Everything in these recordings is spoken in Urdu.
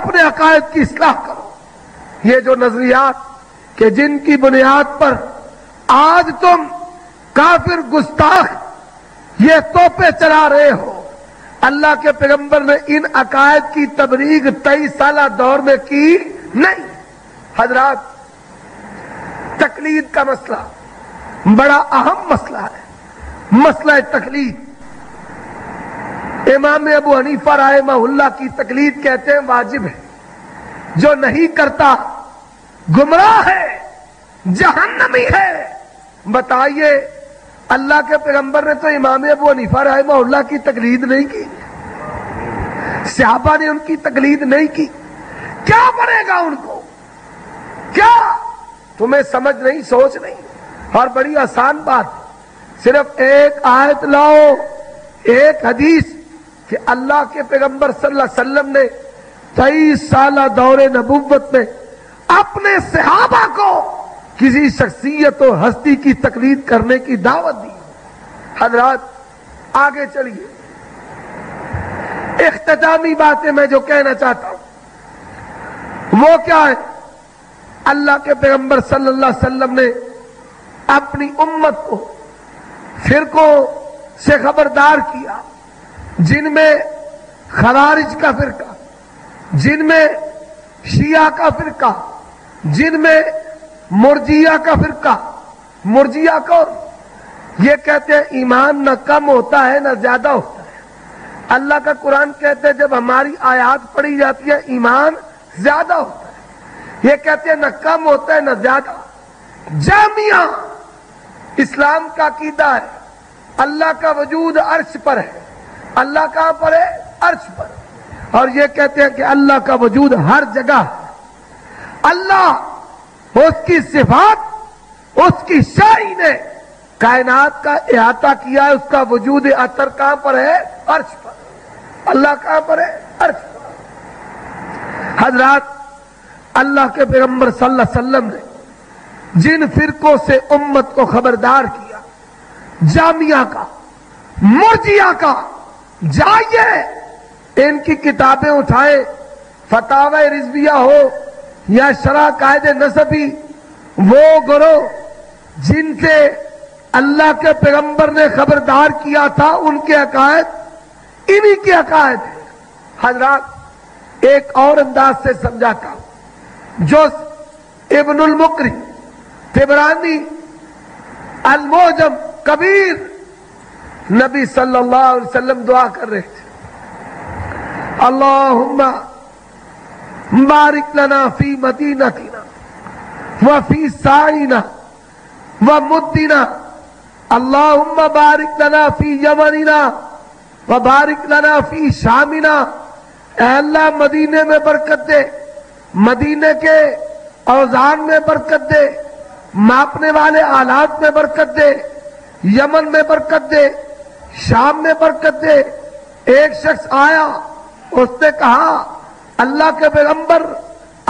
اپنے عقائد کی اصلاح کرو۔ یہ جو نظریات کہ جن کی بنیاد پر آج تم کافر گستاخ یہ توپے چلا رہے ہو، اللہ کے پیغمبر نے ان عقائد کی تبلیغ 23 سالہ دور میں کی نہیں۔ حضرات، تقلید کا مسئلہ بڑا اہم مسئلہ ہے، مسئلہ تقلید۔ امام ابو حنیفہ رحمہ اللہ کی تقلید کہتے ہیں واجب ہے، جو نہیں کرتا گمراہ ہے، جہنمی ہے۔ بتائیے، اللہ کے پیغمبر نے تو امام ابو حنیفہ رحمہ اللہ کی تقلید نہیں کی، صحابہ نے ان کی تقلید نہیں کی، کیا بنے گا ان کو؟ کیا تمہیں سمجھ نہیں، سوچ نہیں؟ اور بڑی آسان بات، صرف ایک آیت لاؤ، ایک حدیث کہ اللہ کے پیغمبر صلی اللہ علیہ وسلم نے 23 سالہ دور نبوت میں اپنے صحابہ کو کسی شخصیت و ہستی کی تقلید کرنے کی دعوت دی۔ حضرات آگے چلیے، اختتامی باتیں میں جو کہنا چاہتا ہوں وہ کیا ہے؟ اللہ کے پیغمبر صلی اللہ علیہ وسلم نے اپنی امت کو فرقوں سے خبردار کیا، جن میں خوارج کا فرقہ، جن میں شیعہ کا فرقہ، جن میں مرجیہ کا فرقہ۔ مرجیہ کو یہ کہتے ہیں ایمان نہ کم ہوتا ہے نہ زیادہ ہوتا ہے۔ اللہ کا قرآن کہتے ہیں جب ہماری آیات پڑھی جاتی ہے ایمان زیادہ ہوتا ہے، یہ کہتے ہیں نہ کم ہوتا ہے نہ زیادہ۔ جامعہ اسلام کا عقیدہ ہے اللہ کا وجود عرش پر ہے۔ اللہ کہاں پر ہے؟ عرش پر۔ اور یہ کہتے ہیں کہ اللہ کا وجود ہر جگہ ہے۔ اللہ، اس کی صفات، اس کی شاعری نے کائنات کا احاطہ کیا ہے، اس کا وجود اثر کہاں پر ہے؟ عرش پر۔ اللہ کہاں پر ہے؟ عرش پر۔ حضرات، اللہ کے پیغمبر صلی اللہ علیہ وسلم نے جن فرقوں سے امت کو خبردار کیا، جامعہ کا، مرجیہ کا، جائیے ان کی کتابیں اٹھائیں، فتاوی رضویہ ہو یا شرح قائد نسبی، وہ گروہ جن سے اللہ کے پیغمبر نے خبردار کیا تھا ان کے عقائد انہی کے عقائد ہیں۔ حضرات ایک اور انداز سے سمجھاتا ہوں، جو ابن المقری طبرانی المعجم کبیر، نبی صلی اللہ علیہ وسلم دعا کر رہے تھے، اللہم بارک لنا فی مدینتنا وفی سعینا ومدنا، اللہم بارک لنا فی یمننا وبارک لنا فی شامنا۔ اے اللہ مدینے میں برکت دے، مدینے کے اوزان میں برکت دے، ماپنے والے آلات میں برکت دے، یمن میں برکت دے، شام میں برکت دے۔ ایک شخص آیا، اس نے کہا اللہ کے پیغمبر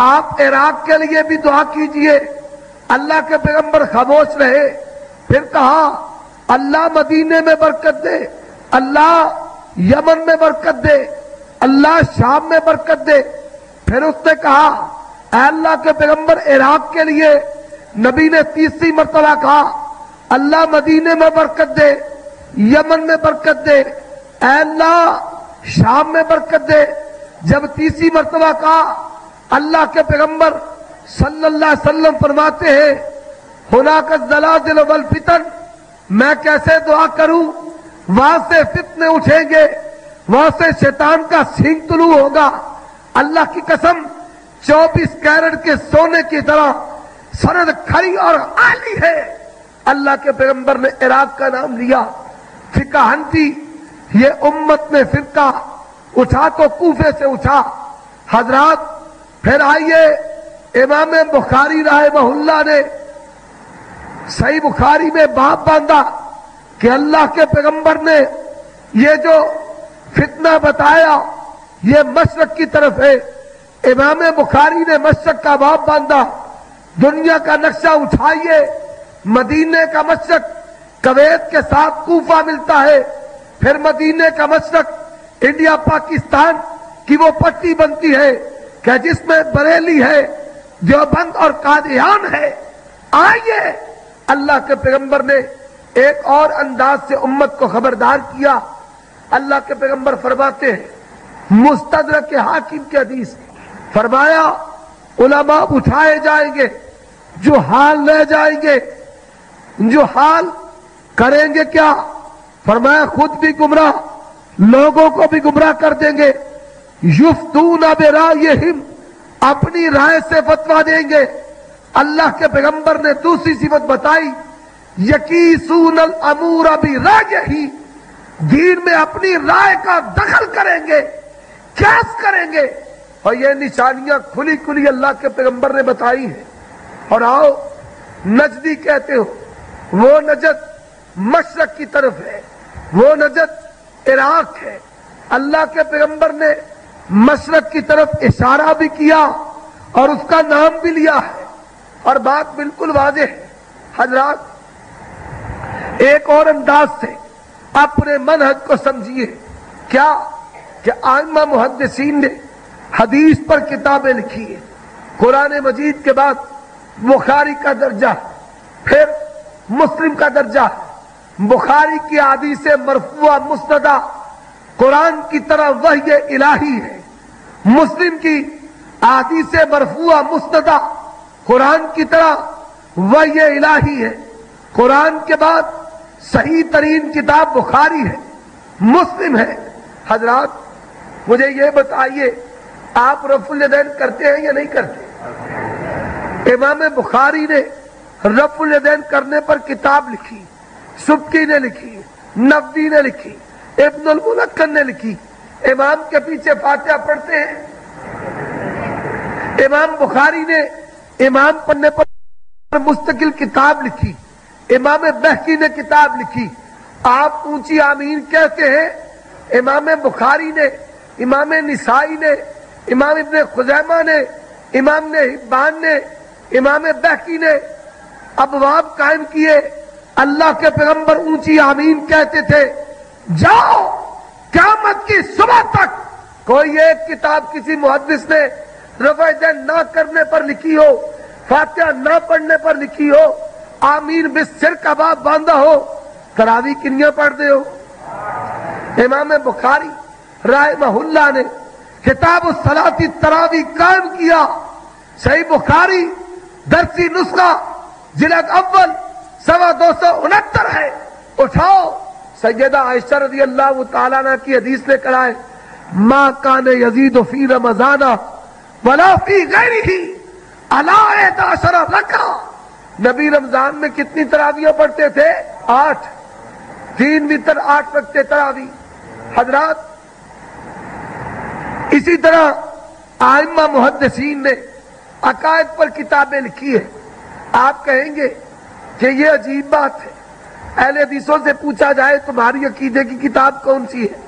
آپ عراق کے لیے بھی دعا کیجئے۔ اللہ کے پیغمبر خاموش رہے، پھر کہا اللہ مدینے میں برکت دے، اللہ یمن میں برکت دے، اللہ شام میں برکت دے۔ پھر اس نے کہا اے اللہ کے پیغمبر عراق کے لیے، نبی نے تیسری مرتبہ کہا اللہ مدینے میں برکت دے، یمن میں برکت دے، اے اللہ شام میں برکت دے۔ جب تیسری مرتبہ کہا اللہ کے پیغمبر صلی اللہ علیہ وسلم فرماتے ہیں ہناک الزلازل والفتن، میں کیسے دعا کروں؟ وہاں سے فتنے اٹھیں گے، وہاں سے شیطان کا سینگ طلوع ہوگا۔ اللہ کی قسم 24 کیرٹ کے سونے کی طرح سند کھری اور عالی ہے۔ اللہ کے پیغمبر نے عراق کا نام لیا۔ فقہ حنفی، یہ امت میں فرقہ اٹھا تو کوفے سے اٹھا۔ حضرات پھر آئیے، امام بخاری رحمہ اللہ نے صحیح بخاری میں باب باندھا کہ اللہ کے پیغمبر نے یہ جو فتنہ بتایا یہ مشرق کی طرف ہے۔ امام بخاری نے مشرق کا باب باندھا۔ دنیا کا نقشہ اٹھائیے، مدینے کا مشرق کویت کے ساتھ کوفہ ملتا ہے، پھر مدینے کا مشرق انڈیا پاکستان کی وہ پٹی بنتی ہے کہ جس میں بریلی ہے، دیوبند اور قادیان ہے، آئیے۔ اللہ کے پیغمبر نے ایک اور انداز سے امت کو خبردار کیا۔ اللہ کے پیغمبر فرماتے ہیں، مستدرک حاکم کی حدیث، فرمایا علماء اٹھائے جائیں گے جو حال لے جائیں گے، جو حال کریں گے کیا؟ فرمایا خود بھی گمراہ، لوگوں کو بھی گمراہ کر دیں گے۔ یفتون برائیہم، اپنی رائے سے فتویٰ دیں گے۔ اللہ کے پیغمبر نے دوسری صفت بتائی، یکیسون الامور برائیہ، دین میں اپنی رائے کا دخل کریں گے، قیاس کریں گے۔ اور یہ نشانیاں کھلی کھلی اللہ کے پیغمبر نے بتائی ہیں۔ اور آؤ نجدی کہتے ہو، وہ نجد مشرق کی طرف ہے، وہ نجد عراق ہے۔ اللہ کے پیغمبر نے مشرق کی طرف اشارہ بھی کیا اور اس کا نام بھی لیا ہے، اور بات بالکل واضح ہے۔ حضرات ایک اور انداز سے اپنے منہج کو سمجھیے، کیا کہ ائمہ محدثین نے حدیث پر کتابیں لکھی ہیں۔ قرآن مجید کے بعد بخاری کا درجہ ہے، پھر مسلم کا درجہ ہے۔ بخاری کی احادیث مرفوعہ مسندہ قرآن کی طرح وحی الہی ہے، مسلم کی احادیث مرفوعہ مسندہ قرآن کی طرح وحی الہی ہے۔ قرآن کے بعد صحیح ترین کتاب بخاری ہے، مسلم ہے۔ حضرات مجھے یہ بتائیے، آپ رفع الیدین کرتے ہیں یا نہیں کرتے؟ امام بخاری نے رفع الیدین کرنے پر کتاب لکھی، سبکی نے لکھی، نووی نے لکھی، ابن الملقن نے لکھی۔ امام کے پیچھے فاتحہ پڑھتے ہیں۔ امام بخاری نے امام پڑھنے پر مستقل کتاب لکھی، امام بہقی نے کتاب لکھی، آپ اونچی آمین کہتے ہیں۔ امام بخاری نے، امام نسائی نے، امام ابن خزیمہ نے، امام نے حبان نے، امام بہقی نے ابواب قائم کیے۔ اللہ کے پیغمبر اونچی آمین کہتے تھے۔ جاؤ قیامت کی صبح تک کوئی ایک کتاب کسی محدث نے رفع یدین نہ کرنے پر لکھی ہو، فاتحہ نہ پڑھنے پر لکھی ہو، آمین بالسر کا باب باندھا ہو، تراویح کنیاں پڑھتے ہو؟ امام بخاری رحمہ اللہ نے کتاب الصلاۃ تراویح قائم کیا۔ صحیح بخاری درسی نسخہ جلد اول 269 ہے۔ اٹھاؤ، سیدہ عائشہ رضی اللہ تعالیٰ عنہ کی حدیث لے کر آئے، ما کان یزید فی رمضان ولا فی غیرہ علی 11 رکعہ۔ نبی رمضان میں کتنی تراویح پڑھتے تھے؟ 8، 3 وتر 8 رکھتے تراویح۔ حضرات اسی طرح ائمہ محدثین نے عقائد پر کتابیں لکھی ہیں۔ آپ کہیں گے کہ یہ عجیب بات ہے، اہل حدیثوں سے پوچھا جائے تمہاری عقیدے کی کتاب کون سی ہے،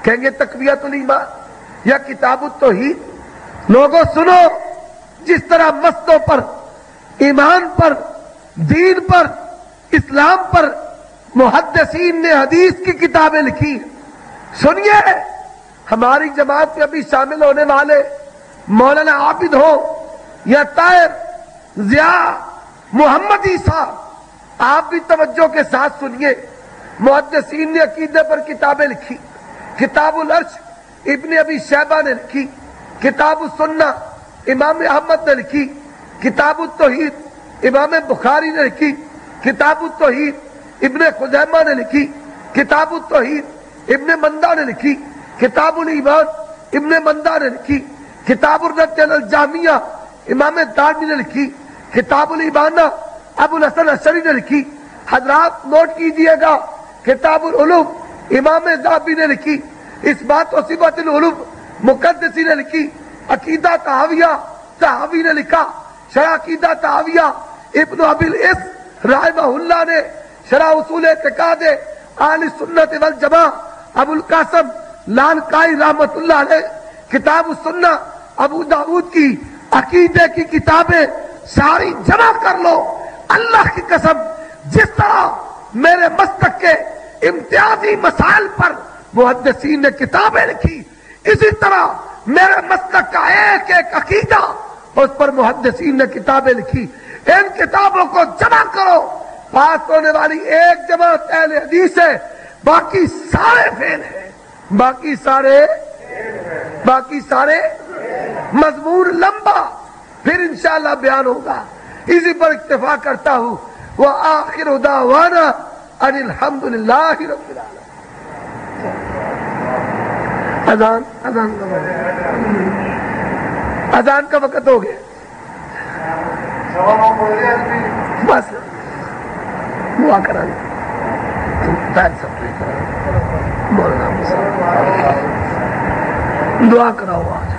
کہیں گے تقویۃ الایمان یا کتاب التوحید۔ لوگوں سنو، جس طرح مسجدوں پر، ایمان پر، دین پر، اسلام پر محدثین نے حدیث کی کتابیں لکھی، سنیے ہماری جماعت میں ابھی شامل ہونے والے مولانا عابد ہو یا طاہر، ضیاء، محمد عیسیٰ، آپ بھی توجہ کے ساتھ سنیے۔ محدثین نے عقیدے پر کتابیں لکھی۔ کتاب العرش ابن ابی شیبہ نے لکھی، کتاب السنہ امام احمد نے لکھی، کتاب التوحید امام بخاری نے لکھی، کتاب التوحید ابن خزیمہ نے لکھی، کتاب التوحید ابن مندہ نے لکھی، کتاب الایمان ابن مندہ نے لکھی، کتاب الرد علی الجہمیہ امام دارمی نے لکھی، کتاب الایمان ابو الحسن اشعری نے لکھی۔ حضرات نوٹ کیجئے گا، کتاب العلوم امام ذہبی نے لکھی، اثبات و صفات العلوم مقدسی نے لکھی، عقیدہ طحاویہ طحاوی نے لکھا، شرح عقیدہ طحاویہ ابن ابی العز رحمہ اللہ نے، شرح اصول اعتقاد اہل سنت والجماعہ ابو القاسم لالکائی رحمت اللہ علیہ، کتاب السنہ ابو داؤد کی عقیدے کی کتابیں ساری جمع کر لو۔ اللہ کی قسم، جس طرح میرے مسلک کے امتیازی مسائل پر محدثین نے کتابیں لکھی، اسی طرح میرے مسلک کا ایک ایک عقیدہ، اس پر محدثین نے کتابیں لکھی، ان کتابوں کو جمع کرو، پاس ہونے والی ایک جماعت اہل حدیث ہے، باقی سارے فیل ہیں، باقی سارے مضمون لمبا پھر انشاءاللہ بیان ہوگا، اسی پر اکتفا کرتا ہوں۔ وآخر دعوانا ان الحمد للہ رب العالمین۔ اذان کا وقت ہو گیا، بس دعا کرائیں، دعا کراؤ آج۔